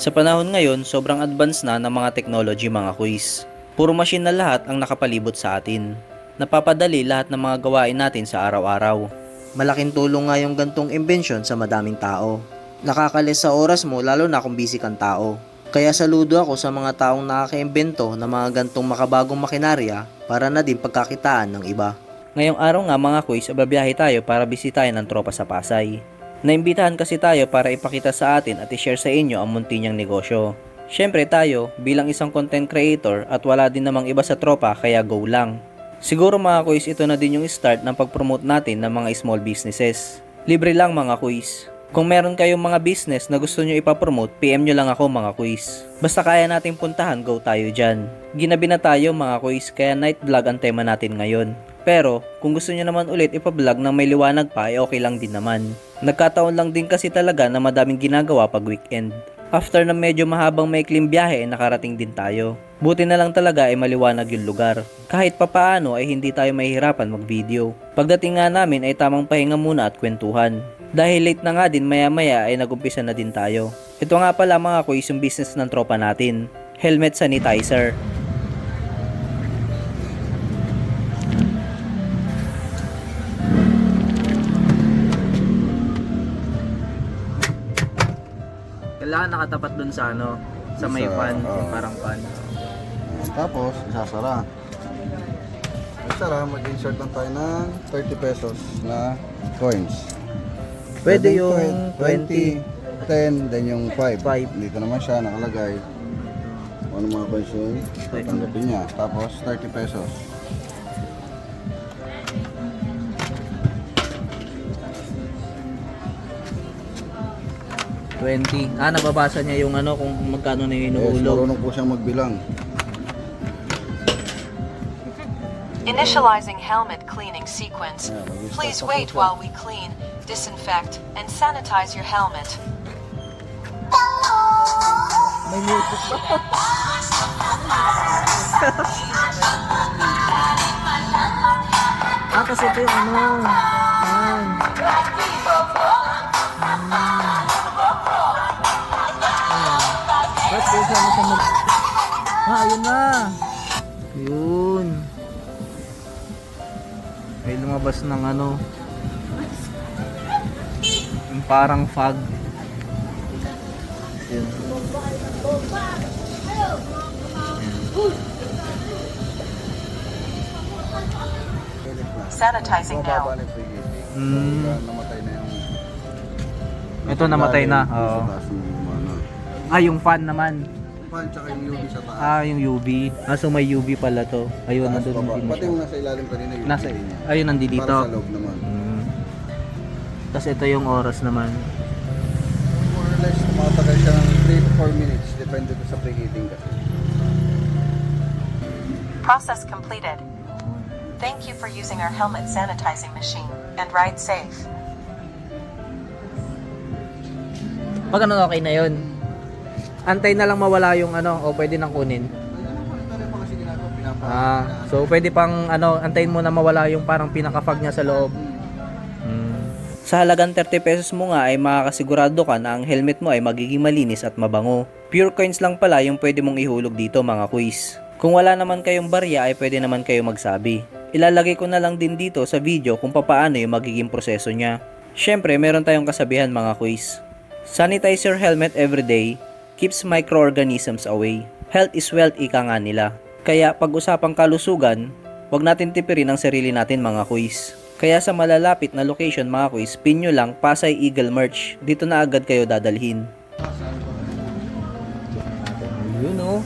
Sa panahon ngayon, sobrang advance na ng mga technology mga quiz. Puro machine na lahat ang nakapalibot sa atin. Napapadali lahat ng mga gawain natin sa araw-araw. Malaking tulong nga yung gantong imbensyon sa madaming tao. Nakakalis sa oras mo lalo na kung busy kang tao. Kaya saludo ako sa mga taong nakakaimbento ng mga gantong makabagong makinarya para na din pagkakitaan ng iba. Ngayong araw nga mga quiz, babiyahe tayo para bisitahin ng tropa sa Pasay. Naimbitahan kasi tayo para ipakita sa atin at i-share sa inyo ang munti niyang negosyo. Syempre tayo, bilang isang content creator at wala din namang iba sa tropa kaya go lang. Siguro mga quiz, ito na din yung start ng pag-promote natin ng mga small businesses. Libre lang mga quiz. Kung meron kayong mga business na gusto nyo ipapromote, PM nyo lang ako mga quiz. Basta kaya nating puntahan, go tayo dyan. Ginabi na tayo mga quiz, kaya night vlog ang tema natin ngayon. Pero, kung gusto nyo naman ulit ipa-vlog na may liwanag pa, ay okay lang din naman. Nagkataon lang din kasi talaga na madaming ginagawa pag weekend. After na medyo mahabang maikling biyahe ay nakarating din tayo. Buti na lang talaga ay maliwanag yung lugar. Kahit papaano ay hindi tayo mahihirapan mag-video. Pagdating nga namin ay tamang pahinga muna at kwentuhan. Dahil late na nga din maya-maya ay nagumpisa na din tayo. Ito nga pala mga quiz yung business ng tropa natin. Helmet sanitizer. Kailangan nakatapat dun sa sa may fan, parang fan. Tapos, isasara. Isasara, mag-insert lang tayo ng 30 pesos na coins. Pwede yung 20, 10, then yung 5. 5. Dito naman siya nakalagay. Kung ano mga coins yung tatanggapin niya. Tapos, 30 pesos. Nababasa niya yung kung magkano na yung Yes, inuulog. marunong po siyang magbilang. Initializing helmet cleaning sequence. Yeah, mag-start Please na po wait siya. while we clean, disinfect, and sanitize your helmet. May music pa. Kasi ito yung yan. Ba't kaya sama sa mag... ayun na. Yun. May lumabas ng yung parang fog. Yun. Sanitizing now. Bumababa na yung preheating. Mm. So, namatay na yung... Ito namatay na. Sa Oo. taas yung Yung fan naman. fan, tsaka yung UV sa taas. Yung UV. So may UV pala to. Ayun, Taas, nandun baba. din na Pati siya. yung nasa ilalim kanina, UV Nasa, din niya. ayun, nandito. Para sa loob naman. Tapos ito yung oras naman. More or less, tumatagal siya ng 3 to 4 minutes. Depende to sa preheating kasi. Process completed. Thank you for using our helmet sanitizing machine, and ride safe. Pag okay na yun. Antay na lang mawala yung o pwede nang kunin. So pwede pang antayin mo na mawala yung parang pinaka-fog niya sa loob. Sa halagang 30 pesos mo nga ay makakasigurado ka na ang helmet mo ay magiging malinis at mabango. Pure coins lang pala yung pwede mong ihulog dito mga quiz. Kung wala naman kayong barya ay pwede naman kayo magsabi. Ilalagay ko na lang din dito sa video kung papaano yung magiging proseso niya. Syempre meron tayong kasabihan mga quiz. Sanitize your helmet every day, keeps microorganisms away. Health is wealth ika nga nila. Kaya pag-usapang kalusugan, wag natin tipirin ang sarili natin mga quiz. Kaya sa malalapit na location mga quiz, pin nyo lang Pasay Eagle merch. Dito na agad kayo dadalhin. Yun o.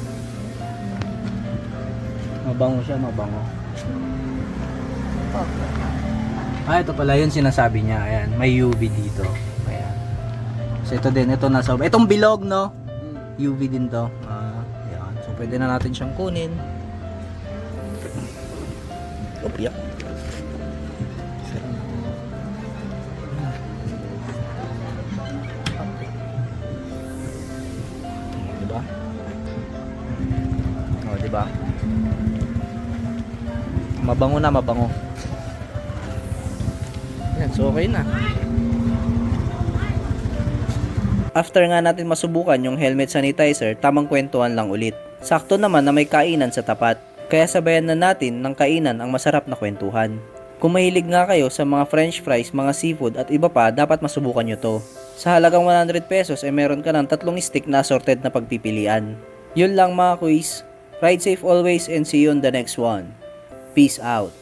Mabango siya, mabango. Ito pala yun sinasabi niya. Ayan, may UV dito. Ayan. So ito din, ito nasa... Itong bilog no? UV din to. Ayan. So pwede na natin siyang kunin. Opya. Diba? Diba? Mabango na, mabango. Yan, so okay na. After nga natin masubukan yung helmet sanitizer, tamang kwentuhan lang ulit. Sakto naman na may kainan sa tapat, kaya sabayan na natin ng kainan ang masarap na kwentuhan. Kung mahilig nga kayo sa mga french fries, mga seafood at iba pa, dapat masubukan nyo to. Sa halagang 100 pesos meron ka ng 3 stick na assorted na pagpipilian. Yun lang mga quiz. Ride safe always and see you on the next one. Peace out.